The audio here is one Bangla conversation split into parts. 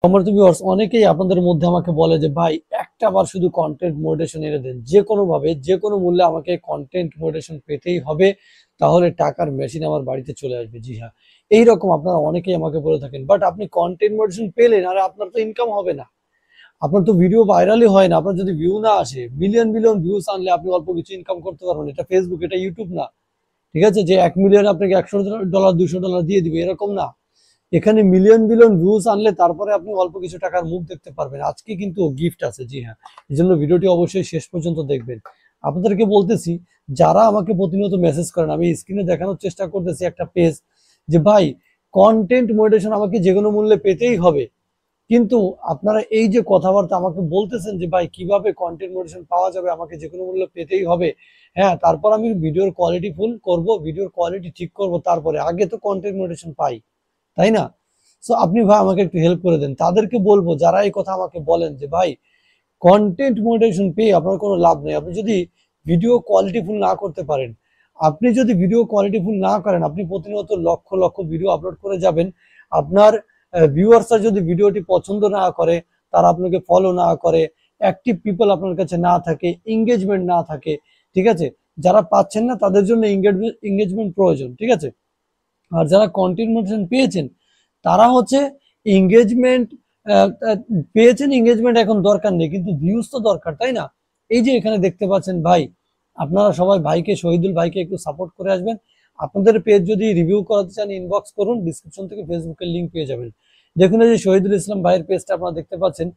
সম্মানিত ভিউয়ার্স, অনেকেই আপনাদের মধ্যে আমাকে বলে যে ভাই একটা বার শুধু কন্টেন্ট মনিটাইজেশন এনে দেন, যে কোনো ভাবে যে কোনো মূল্যে আমাকে কন্টেন্ট মনিটাইজেশন পেতেই হবে, তাহলে টাকার মেশিন আমার বাড়িতে চলে আসবে। জি হ্যাঁ, এইরকম আপনারা অনেকেই আমাকে বলে থাকেন, বাট আপনি কন্টেন্ট মনিটাইজেশন পেলেন আর আপনার তো ইনকাম হবে না, আপনার তো ভিডিও ভাইরালই হয় না, আপনার যদি ভিউ না আসে, মিলিয়ন মিলিয়ন ভিউস আনলে আপনি অল্প কিছু ইনকাম করতে পারবেন। এটা ফেসবুক, এটা ইউটিউব না। ঠিক আছে, যে 1 মিলিয়ন আপনাকে $100 $200 দিয়ে দিবে এরকম না। এখানে মিলিয়ন মিলিয়ন ভিউজ আনলে তারপরে আপনি অল্প কিছু টাকার মুখ দেখতে পারবেন। আজকে কিন্তু গিফট আছে। জি হ্যাঁ, এই জন্য ভিডিওটি অবশ্যই শেষ পর্যন্ত দেখবেন। আপনাদেরকে বলতেছি, যারা আমাকে প্রতিনিয়ত মেসেজ করেন, আমি স্ক্রিনে দেখানোর চেষ্টা করতেছি একটা পেজ, যে ভাই কন্টেন্ট মনিটাইজেশন আমাকে যে কোনো মূল্যে পেতেই হবে, কিন্তু আপনারা এই যে কথাবার্তা আমাকে বলতেছেন যে ভাই কিভাবে কন্টেন্ট মনিটাইজেশন পাওয়া যাবে, আমাকে যে কোনো মূল্যে পেতেই হবে। হ্যাঁ, তারপর আমি ভিডিওর কোয়ালিটি ফুল করব, ভিডিওর কোয়ালিটি ঠিক করব, তারপরে আগে তো কন্টেন্ট মনিটাইজেশন পাই, তাই না? সো আপনি ভাই আমাকে একটু হেল্প করে দেন। তাদেরকে বলবো যারা এই কথা আমাকে বলেন যে ভাই কন্টেন্ট মনিটাইজেশন পেয়ে আপনার কোনো লাভ নেই, আপনি যদি ভিডিও কোয়ালিটিফুল না করতে পারেন, আপনি যদি ভিডিও কোয়ালিটিফুল না করেন, আপনি প্রতিনিয়ত লক্ষ লক্ষ ভিডিও আপলোড করে যাবেন, আপনার ভিউয়ার্সরা যদি ভিডিওটি পছন্দ না করে, তারা আপনাকে ফলো না করে, অ্যাক্টিভ পিপল আপনার কাছে না থাকে, এঙ্গেজমেন্ট না থাকে, ঠিক আছে, যারা পাচ্ছেন না তাদের জন্য এঙ্গেজমেন্ট প্রয়োজন, ঠিক আছে। আর যারা কন্টেন্ট মনিটাইজেশন পেয়েছেন, তারা হচ্ছে এঙ্গেজমেন্ট পেয়েছেন, এঙ্গেজমেন্ট এখন দরকার নেই, কিন্তু ভিউজ তো দরকার, তাই না? এই যে এখানে দেখতে পাচ্ছেন ভাই, আপনারা সবাই ভাইকে, শহীদুল ভাইকে একটু সাপোর্ট করে আসবেন। আপনাদের পেজ যদি রিভিউ করাতে চান, ইনবক্স করুন, ডিসক্রিপশন থেকে ফেসবুকের লিঙ্ক পেয়ে যাবেন। দেখুন এই যে শহীদুল ইসলাম ভাইয়ের পেজটা আপনারা দেখতে পাচ্ছেন,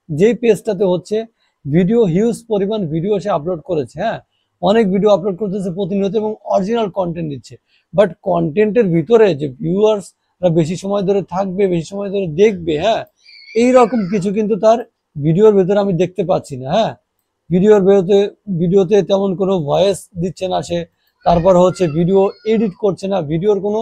যেই পেজটাতে হচ্ছে ভিডিও, হিউজ পরিমাণ ভিডিও সে আপলোড করেছে। হ্যাঁ, অনেক ভিডিও আপলোড করতেছে প্রতিনিয়ত এবং অরিজিনাল কন্টেন্ট দিচ্ছে, বাট কন্টেন্টের ভিতরে যে ভিউয়ার্সরা বেশি সময় ধরে থাকবে, বেশি সময় ধরে দেখবে, হ্যাঁ, এইরকম কিছু কিন্তু তার ভিডিওর ভেতরে আমি দেখতে পাচ্ছি না। হ্যাঁ, ভিডিওতে তেমন কোনো ভয়েস দিচ্ছে না সে, তারপর হচ্ছে ভিডিও এডিট করছে না, ভিডিওর কোনো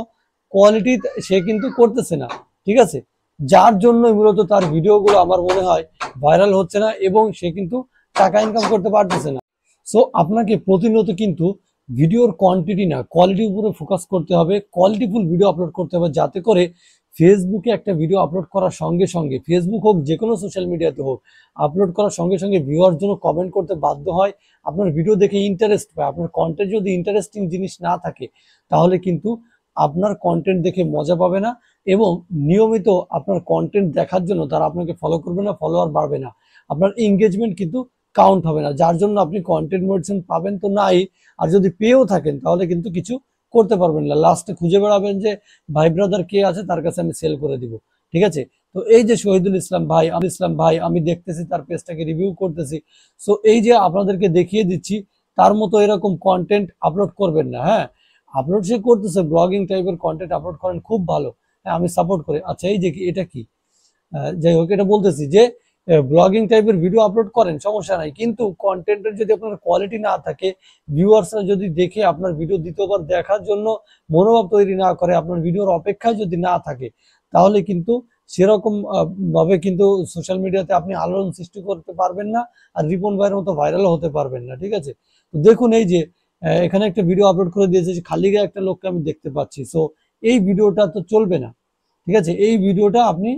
কোয়ালিটি সে কিন্তু করতেছে না, ঠিক আছে, যার জন্য মূলত তার ভিডিওগুলো আমার মনে হয় ভাইরাল হচ্ছে না এবং সে কিন্তু টাকা ইনকাম করতে পারতেছে না। সো আপনাকে প্রতিনিয়ত কিন্তু ভিডিওর কোয়ান্টিটি না, কোয়ালিটির উপরে ফোকাস করতে হবে, কোয়ালিটিফুল ভিডিও আপলোড করতে হবে, যাতে করে ফেসবুকে একটা ভিডিও আপলোড করার সঙ্গে সঙ্গে, ফেসবুক হোক যে কোনো সোশ্যাল মিডিয়াতে হোক, আপলোড করার সঙ্গে সঙ্গে ভিউয়ার জন্য কমেন্ট করতে বাধ্য হয়, আপনার ভিডিও দেখে ইন্টারেস্ট পায়। আপনার কন্টেন্ট যদি ইন্টারেস্টিং জিনিস না থাকে, তাহলে কিন্তু আপনার কন্টেন্ট দেখে মজা পাবে না এবং নিয়মিত আপনার কন্টেন্ট দেখার জন্য তারা আপনাকে ফলো করবে না, ফলোয়ার বাড়বে না, আপনার এঙ্গেজমেন্ট কিন্তু কাউন্ট হবে না, যার জন্য আপনি কন্টেন্ট মনিটাইজেশন পাবেন তো নাই, আর যদি পেয়েও থাকেন তাহলে কিন্তু কিছু করতে পারবেন না, লাস্টে খুঁজে বেড়াবেন যে ভাই ব্রাদার কে আছে, তার কাছে আমি সেল করে দিব। ঠিক আছে, তো এই যে শহীদুল ইসলাম ভাই, আমি দেখতেছি তার পেজটাকে রিভিউ করতেছি। সো এই যে আপনাদেরকে দেখিয়ে দিচ্ছি, তার মতো এরকম কন্টেন্ট আপলোড করবেন না। হ্যাঁ, আপলোড সে করতেছে, ব্লগিং টাইপের কন্টেন্ট আপলোড করেন, খুব ভালো। হ্যাঁ, আমি সাপোর্ট করি। আচ্ছা, এই যে এটা কি, যাই হোক, এটা বলতেছি যে ব্লগিং টাইপের ভিডিও আপলোড করেন, সমস্যা নাই, কিন্তু কন্টেন্টের যদি আপনার কোয়ালিটি না থাকে, ভিউয়ার্সরা যদি দেখে আপনার ভিডিও দ্বিতীয়বার দেখার জন্য মনোভাব তৈরি না করে, আপনার ভিডিওর অপেক্ষায় যদি না থাকে, তাহলে কিন্তু সেরকম ভাবে কিন্তু সোশ্যাল মিডিয়াতে আপনি আলোড়ন সৃষ্টি করতে পারবেন না, আর রিপন ভাইয়ের মতো ভাইরাল হতে পারবেন না। ঠিক আছে, তো দেখুন এই যে এখানে একটা ভিডিও আপলোড করে দিয়েছে যে খালি গায়ে একটা লোককে আমি দেখতে পাচ্ছি। সো এই ভিডিওটা তো চলবে না। ঠিক আছে, এই ভিডিওটা আপনি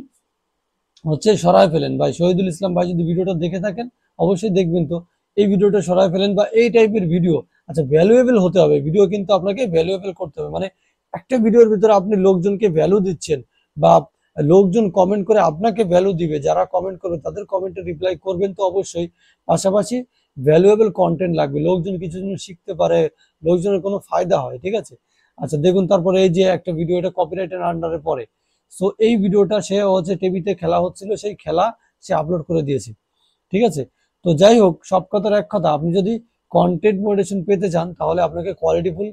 হচ্ছে সরায় ফেলেন ভাই। শহীদুল ইসলাম ভাই যদি ভিডিওটা দেখে থাকেন, অবশ্যই দেখবেন, তো এই ভিডিওটা সরায় ফেলেন, বা এই টাইপের ভিডিও, আচ্ছা ভ্যালুয়েবল হতে হবে, ভিডিও কিন্তু আপনাকে ভ্যালুয়েবল করতে হবে, মানে একটা ভিডিওর ভিতরে আপনি লোকজনকে ভ্যালু দিচ্ছেন, বা লোকজন কমেন্ট করে আপনাকে ভ্যালু দিবে, যারা কমেন্ট করবে তাদের কমেন্টে রিপ্লাই করবেন তো অবশ্যই, পাশাপাশি ভ্যালুয়েবল কন্টেন্ট লাগবে, লোকজন কিছু জিনিস শিখতে পারে, লোকজনের কোনো ফায়দা হয়। ঠিক আছে, আচ্ছা দেখুন, তারপরে এই যে একটা ভিডিও, এটা কপিরাইটের আন্ডারে পড়ে। সো এই ভিডিওটা সে হচ্ছে টিভিতে খেলা হচ্ছিল, সেই খেলা সে আপলোড করে দিয়েছে। ঠিক আছে, তো যাই হোক, সব কথার এক কথা, আপনি যদি কন্টেন্ট মনিটাইজেশন পেতে চান, তাহলে আপনাকে কোয়ালিটিফুল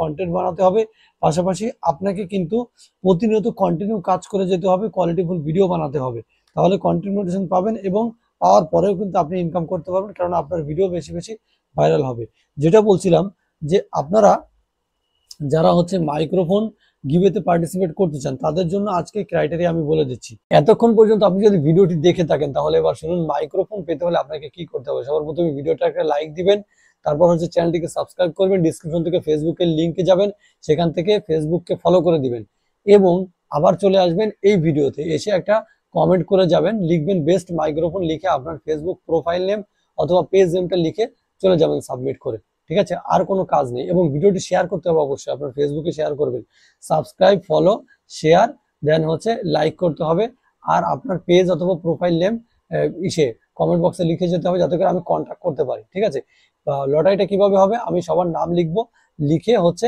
কন্টেন্ট বানাতে হবে, পাশাপাশি আপনাকে কিন্তু প্রতিনিয়ত কন্টিনিউ কাজ করে যেতে হবে, কোয়ালিটিফুল ভিডিও বানাতে হবে, তাহলে কন্টেন্ট মনিটাইজেশন পাবেন এবং পাওয়ার পরেও কিন্তু আপনি ইনকাম করতে পারবেন, কারণ আপনার ভিডিও বেশি বেশি ভাইরাল হবে। যেটা বলছিলাম, যে আপনারা যারা হচ্ছে মাইক্রোফোন গিভেতে পার্টিসিপেট করতে চান, তাদের জন্য আজকে ক্রাইটেরিয়া আমি বলে দিচ্ছি। এতক্ষণ পর্যন্ত আপনি যদি ভিডিওটি দেখে থাকেন, তাহলে এবার শুনুন, মাইক্রোফোন পেতে হলে আপনাকে কি করতে হবে। সবার প্রথমে ভিডিওটা একটা লাইক দিবেন, তারপর হচ্ছে চ্যানেলটিকে সাবস্ক্রাইব করবেন, ডিসক্রিপশন থেকে ফেসবুকের লিঙ্কে যাবেন, সেখান থেকে ফেসবুককে ফলো করে দিবেন এবং আবার চলে আসবেন এই ভিডিওতে, এসে একটা কমেন্ট করে যাবেন, লিখবেন বেস্ট মাইক্রোফোন, লিখে আপনার ফেসবুক প্রোফাইল নেম অথবা পেজ নেমটা লিখে চলে যাবেন সাবমিট করে। ঠিক আছে, আর কোনো কাজ নেই। এবং ভিডিওটি শেয়ার করতে হবে অবশ্যই, আপনার ফেসবুকে শেয়ার করবেন। সাবস্ক্রাইব, ফলো, শেয়ার, দেন হচ্ছে লাইক করতে হবে। আর আপনার পেজ অথবা প্রোফাইল নেম ইসে কমেন্ট বক্সে লিখে যেতে হবে, যাতে করে আমি কন্ট্যাক্ট করতে পারি। ঠিক আছে, লটারিটা কিভাবে হবে, আমি সবার নাম লিখবো, লিখে হচ্ছে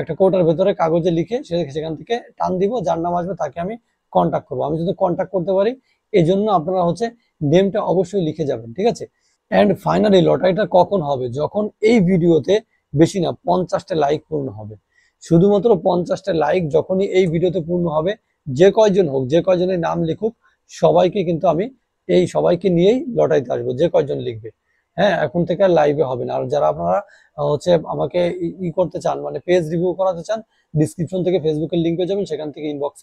একটা কোটার ভেতরে কাগজে লিখে সেখান থেকে টান দিব, যার নাম আসবে তাকে আমি কন্ট্যাক্ট করবো। আমি যদি কন্ট্যাক্ট করতে পারি, এই জন্য আপনারা হচ্ছে নেমটা অবশ্যই লিখে যাবেন। ঠিক আছে, অ্যান্ড ফাইনালি লটারিটা কখন হবে, যখন এই ভিডিওতে বেশি না 50টা লাইক পূর্ণ হবে। শুধুমাত্র 50টা লাইক যখনই এই ভিডিওতে পূর্ণ হবে, যে কয়জন হোক, যে কয়জনের নাম লিখুক, সবাইকে কিন্তু আমি এই সবাইকে নিয়েই লটারিতে আসবো, যে কয়জন লিখবে। হ্যাঁ, এখন থেকে আর লাইভে হবে না। আর যারা আপনারা হচ্ছে আমাকে ই করতে চান, মানে পেজ রিভিউ করাতে চান, ডিসক্রিপশন থেকে ফেসবুকের লিঙ্কে যাবেন, সেখান থেকে ইনবক্স